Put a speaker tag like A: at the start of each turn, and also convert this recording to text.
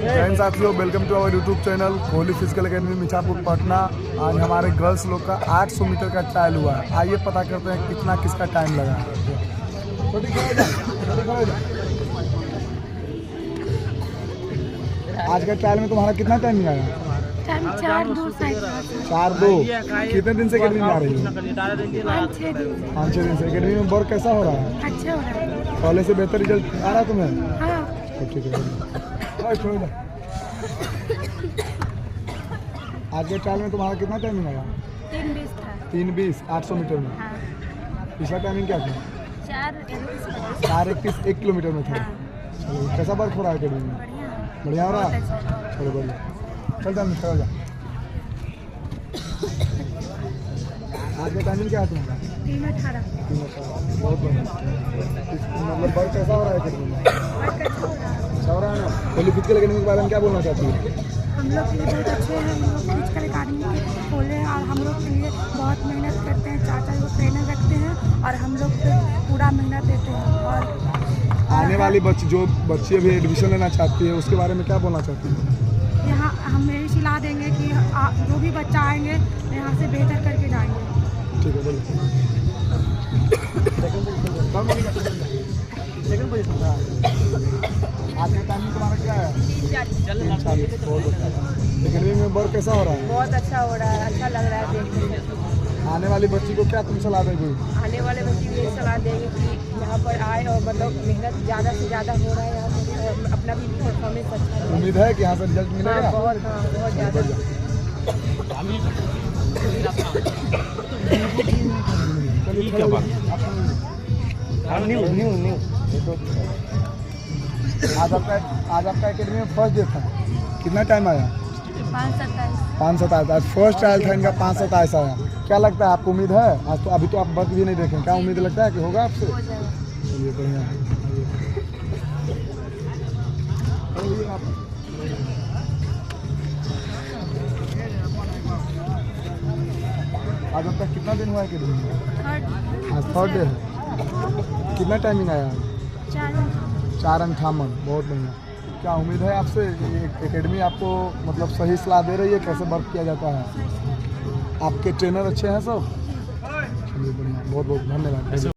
A: जैन साथियों, welcome to our YouTube channel Kohli physical academy Mirzapur Patna. आज हमारे गर्ल्स लोग का 800 मीटर का ट्रायल हुआ है। आइए पता करते हैं कितना किसका टाइम लगा। आज का ट्रायल में तुम्हारा कितना टाइम लगा? 4-2। कितने दिन से अकेडमी में आ रही हो? 5-6 दिन से। अकेडमी में वर्क कैसा हो रहा है?
B: अच्छा हो रहा है।
A: पहले से बेहतर रिजल्ट आ रहा है तुम्हें?
B: हाँ।
A: तो ठीक है। आज के ट्रायल में तुम्हारा कितना टाइमिंग आया?
B: 3:20 था।
A: 3:20 800 मीटर में।
B: हाँ।
A: पिछला टाइमिंग क्या था? 4:31 1 किलोमीटर में था। चलो, कैसा वर्क हो रहा है अकेडमी में? बढ़िया हो रहा है। चलो बढ़िया, चल जा। आज का टाइमिंग क्या है तुम्हारा?
B: 3:18।
A: बहुत बढ़िया। मतलब वर्क कैसा हो रहा है अकेडमी में? अच्छा हो रहा है ना। कोहली फिजिकल अकेडमी के बारे में क्या बोलना चाहती है?
B: हम लोग के लिए बहुत अच्छे हैं। हम लोग फिजिकल अकेडमी खोले हैं और हम लोग के लिए बहुत मेहनत करते हैं। 4 लोग ट्रेनर रखते हैं और हम लोग पे पूरा मेहनत देते हैं। और
A: आने वाली जो बच्ची अभी एडमिशन लेना चाहती है उसके बारे में क्या बोलना चाहती है?
B: यहाँ हम यही सलाह देंगे कि जो भी बच्चा आएंगे यहाँ से बेहतर करके जाएंगे।
A: ठीक है, बोलिए। आज का टाइमिंग तुम्हारा क्या है? 3:40। बहुत अच्छा। अकेडमी में वर्क कैसा हो रहा है?
C: बहुत अच्छा हो रहा है। अच्छा लग रहा है देखने में।
A: आने वाली बच्ची को क्या तुम सलाह दोगे?
C: आने वाले बच्चे को ये सलाह देंगे कि यहाँ पर आए और मतलब मेहनत ज़्यादा से ज़्यादा हो रहा है यहाँ पर और अपना भी परफॉर्मेंस अच्छा है।
A: उम्मीद है कि यहाँ से रिजल्ट मिलेगा?
C: हाँ, बहुत ज़्यादा।
A: आज आपका अकेडमी में फर्स्ट डे था। कितना टाइम आया? 5:27। आज फर्स्ट ट्रायल था इनका। 5:27 आया। क्या लगता है आपको? उम्मीद है? आज तो अभी तो आप वर्क भी नहीं देखें, क्या उम्मीद लगता है कि होगा आपसे? चलिए बढ़िया है। आज अब तक कितना दिन हुआ है अकेडमी में? आज थर्ड डे है। कितना टाइमिंग आया? 4:58। बहुत बढ़िया। क्या उम्मीद है आपसे? एकेडमी आपको मतलब सही सलाह दे रही है कैसे वर्क किया जाता है? आपके ट्रेनर अच्छे हैं सब? चलिए बढ़िया, बहुत बहुत धन्यवाद।